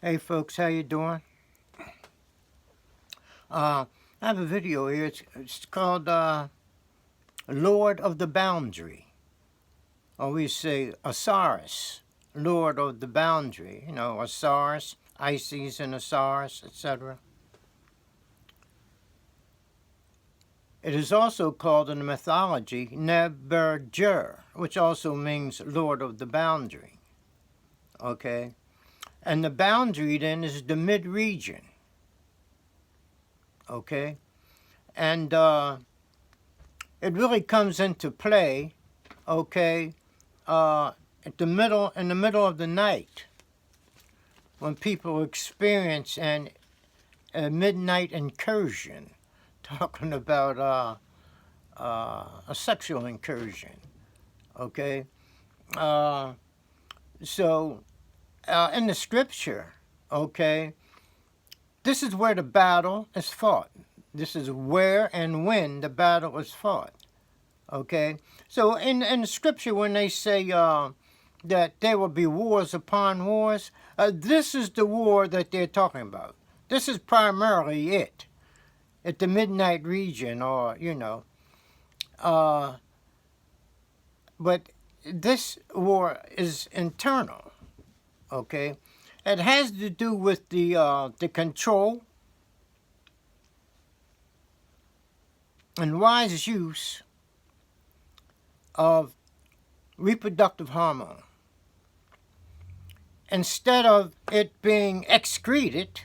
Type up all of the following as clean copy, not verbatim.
Hey folks, how you doing? I have a video here. It's called Lord of the Boundary. Or we say Osiris, Lord of the Boundary. You know, Osiris, Isis and Osiris, etc. It is also called in the mythology Neberger, which also means Lord of the Boundary. Okay? And the boundary then is the mid-region. Okay? And it really comes into play, okay, in the middle of the night, when people experience a midnight incursion, talking about a sexual incursion, okay. So in the scripture, okay, this is where the battle is fought. This is where and when the battle is fought. Okay? So in the scripture, when they say that there will be wars upon wars, this is the war that they're talking about. This is primarily it. At the midnight region, or, you know. But this war is internal. Okay? It has to do with the control and wise use of reproductive hormone. Instead of it being excreted,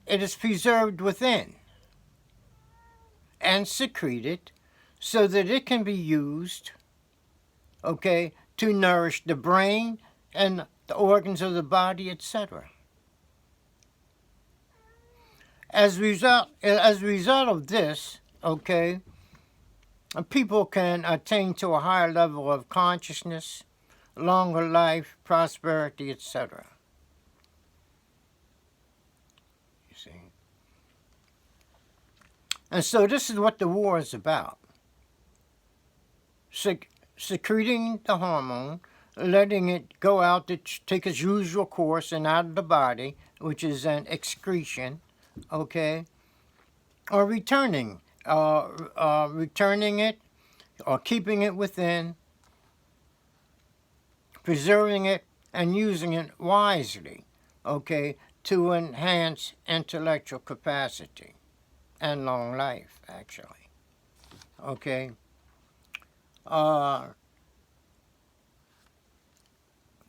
it is preserved within and secreted so that it can be used, okay, to nourish the brain and the organs of the body, etc. As a result of this, okay, people can attain to a higher level of consciousness, longer life, prosperity, etc. You see. And so this is what the war is about. Secreting the hormone, letting it go out to take its usual course and out of the body, which is an excretion, okay, or returning it or keeping it within, preserving it and using it wisely, okay, to enhance intellectual capacity and long life, actually, okay.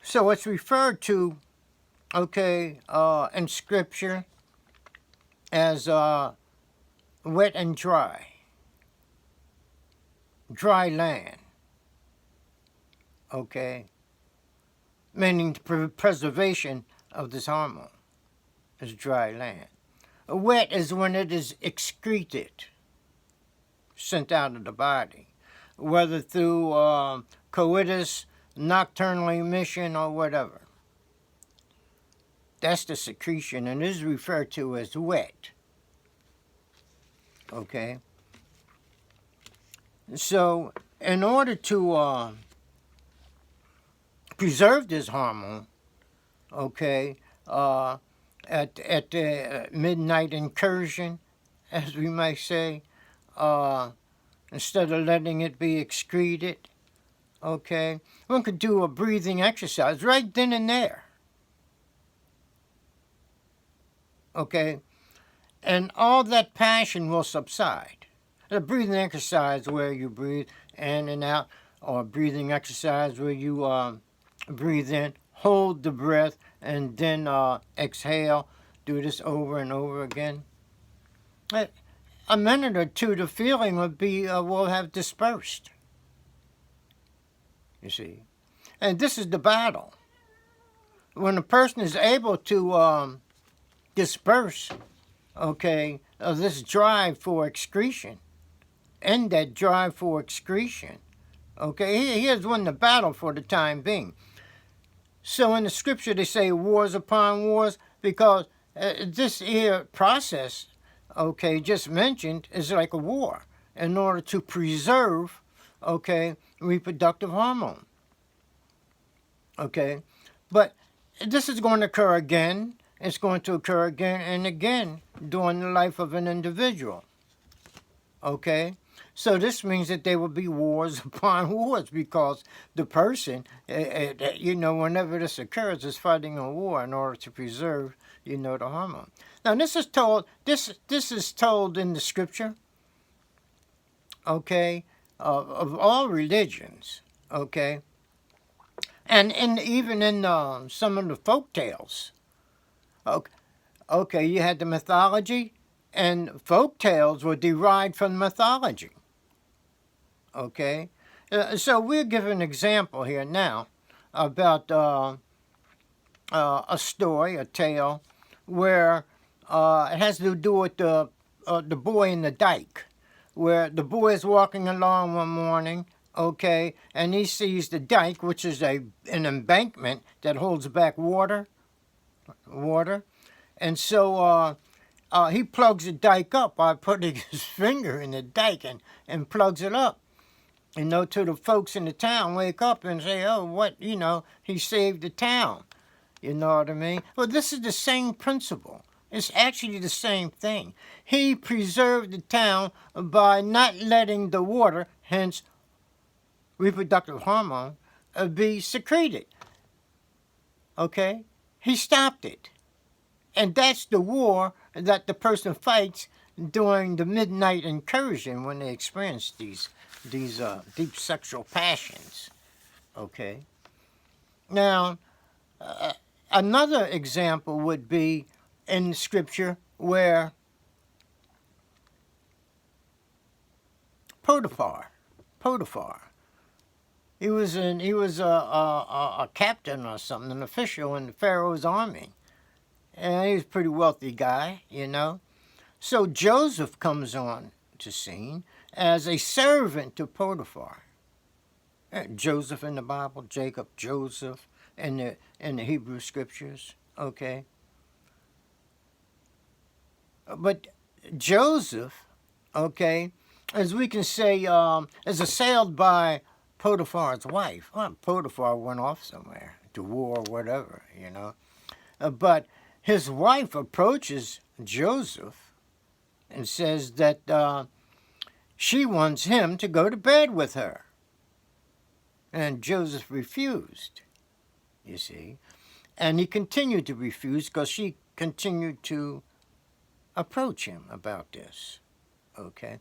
So it's referred to, okay, in Scripture as wet and dry land, okay, meaning the preservation of this hormone is dry land. Wet is when it is excreted, sent out of the body, whether through coitus, nocturnal emission, or whatever. That's the secretion, and is referred to as wet. Okay? So, in order to preserve this hormone, okay, at the midnight incursion, as we might say, instead of letting it be excreted, okay, one could do a breathing exercise right then and there. Okay, and all that passion will subside. A breathing exercise where you breathe in and out, or a breathing exercise where you breathe in, hold the breath, and then exhale. Do this over and over again. A minute or two, the feeling will have dispersed. You see, and this is the battle. When a person is able to disperse, okay, this drive for excretion, end that drive for excretion, okay, he has won the battle for the time being. So in the scripture they say wars upon wars, because this here process, okay, just mentioned, is like a war in order to preserve, okay, reproductive hormone. Okay, but this is going to occur again. It's going to occur again and again during the life of an individual. Okay? So this means that there will be wars upon wars because the person, whenever this occurs, is fighting a war in order to preserve, the hormone. Now this is told. This is told in the scripture. Okay, of all religions. Okay, and even in some of the folk tales. Okay, you had the mythology, and folk tales were derived from mythology. Okay, so we'll give an example here now about a story, a tale, where it has to do with the boy in the dike, where the boy is walking along one morning, okay, and he sees the dike, which is an embankment that holds back water, and so he plugs the dike up by putting his finger in the dike and plugs it up. To the folks in the town wake up and say, oh, what, he saved the town. You know what I mean? Well, this is the same principle. It's actually the same thing. He preserved the town by not letting the water, hence reproductive hormone, be secreted. Okay? He stopped it. And that's the war that the person fights during the midnight incursion when they experience these deep sexual passions. Okay? Now, another example would be in Scripture where Potiphar, he was a captain or something, an official in the Pharaoh's army, and he was a pretty wealthy guy, So Joseph comes on to scene as a servant to Potiphar. Joseph in the Bible, Jacob, Joseph in the Hebrew Scriptures, okay? But Joseph, okay, as we can say, is assailed by Potiphar's wife. Well, Potiphar went off somewhere to war or whatever, But his wife approaches Joseph and says that she wants him to go to bed with her. And Joseph refused, you see. And he continued to refuse because she continued to approach him about this, okay?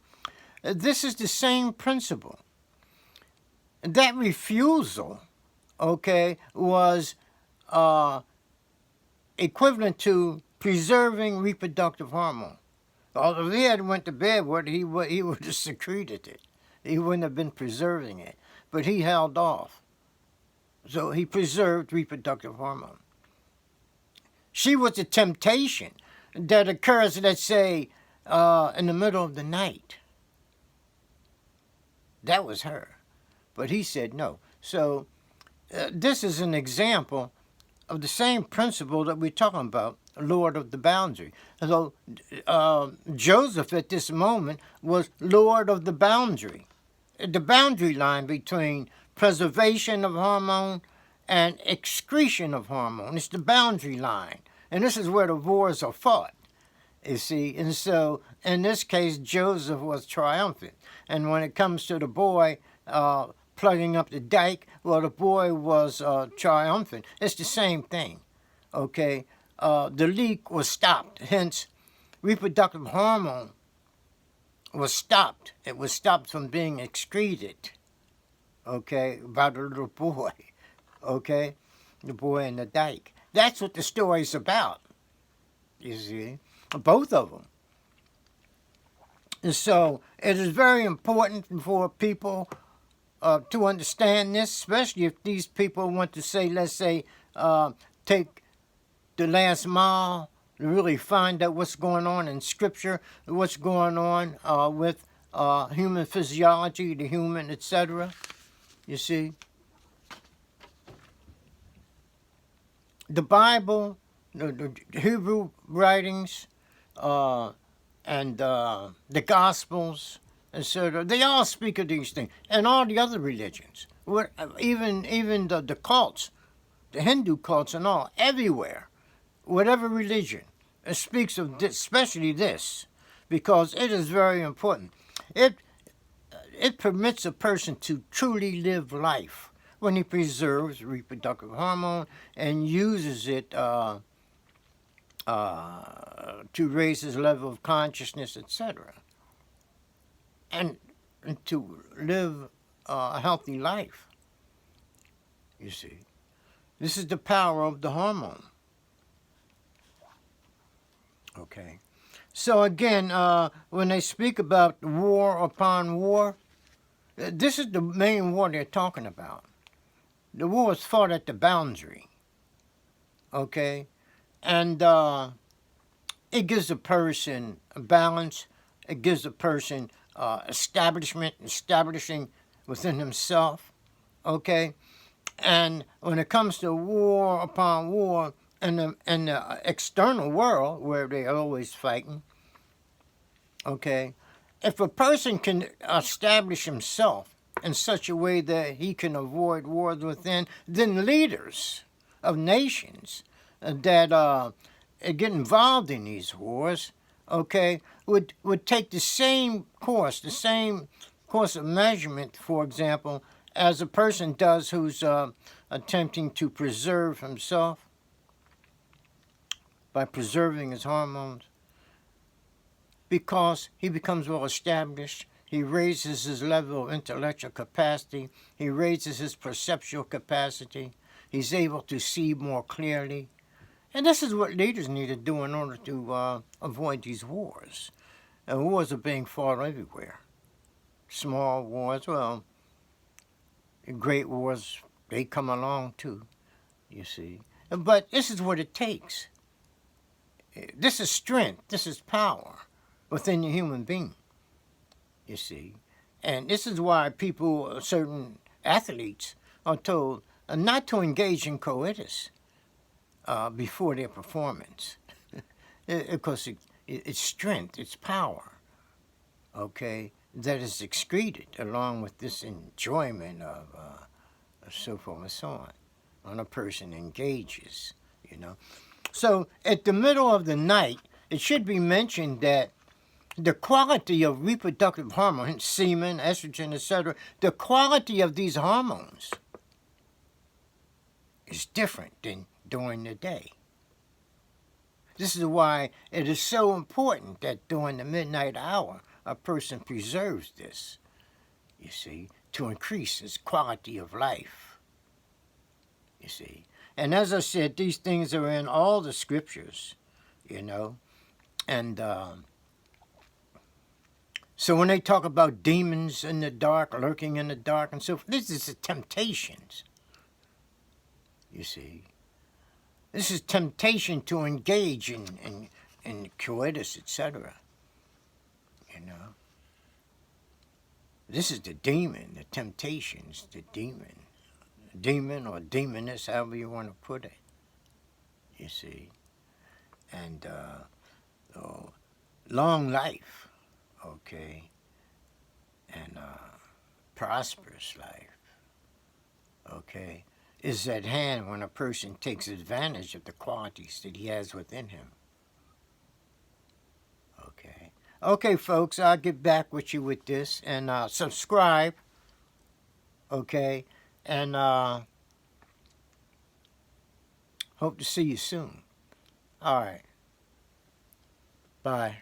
This is the same principle. That refusal, okay, was equivalent to preserving reproductive hormone. Although if he had went to bed with it, he would have secreted it. He wouldn't have been preserving it. But he held off. So he preserved reproductive hormone. She was a temptation that occurs, let's say, in the middle of the night. That was her. But he said no. So this is an example of the same principle that we're talking about, Lord of the boundary. So Joseph at this moment was Lord of the boundary line between preservation of hormone and excretion of hormone. It's the boundary line. And this is where the wars are fought, you see. And so, in this case, Joseph was triumphant. And when it comes to the boy plugging up the dike, well, the boy was triumphant. It's the same thing, okay? The leak was stopped. Hence, reproductive hormone was stopped. It was stopped from being excreted, okay, by the little boy, okay? The boy in the dike. That's what the story's about, you see, both of them. And so it is very important for people to understand this, especially if these people want to say, let's say, take the last mile to really find out what's going on in Scripture, what's going on with human physiology, the human, etc. You see? The Bible, the Hebrew writings, and the Gospels, etc., they all speak of these things. And all the other religions, even the cults, the Hindu cults and all, everywhere, whatever religion, it speaks of this, especially this, because it is very important. It permits a person to truly live life when he preserves reproductive hormone and uses it to raise his level of consciousness, etc., and to live a healthy life. You see, this is the power of the hormone. Okay. So again, when they speak about war upon war, this is the main war they're talking about. The war is fought at the boundary. Okay? And it gives a person a balance. It gives a person establishing within himself. Okay? And when it comes to war upon war in the external world, where they're always fighting, okay, if a person can establish himself in such a way that he can avoid wars within, then leaders of nations that get involved in these wars, okay, would take the same course of measurement, for example, as a person does who's attempting to preserve himself by preserving his hormones, because he becomes well established. He raises his level of intellectual capacity. He raises his perceptual capacity. He's able to see more clearly. And this is what leaders need to do in order to avoid these wars. And wars are being fought everywhere. Small wars, well, great wars, they come along too, you see. But this is what it takes. This is strength. This is power within the human being, you see. And this is why people, certain athletes, are told not to engage in coitus before their performance. Because it's strength, it's power, okay, that is excreted along with this enjoyment of so forth and so on when a person engages, you know. So at the middle of the night, it should be mentioned that the quality of reproductive hormones, semen, estrogen, etc., the quality of these hormones is different than during the day. This is why it is so important that during the midnight hour, a person preserves this, you see, to increase his quality of life, you see. And as I said, these things are in all the scriptures, you know, and so when they talk about demons in the dark, lurking in the dark and so forth, this is the temptations, you see. This is temptation to engage in coitus, etc., you know. This is the demon, the temptations, the demon or demoness, however you want to put it, you see. And long life, okay, and prosperous life, okay, is at hand when a person takes advantage of the qualities that he has within him. Okay. Okay, folks, I'll get back with you with this, and subscribe, okay, and hope to see you soon. All right. Bye.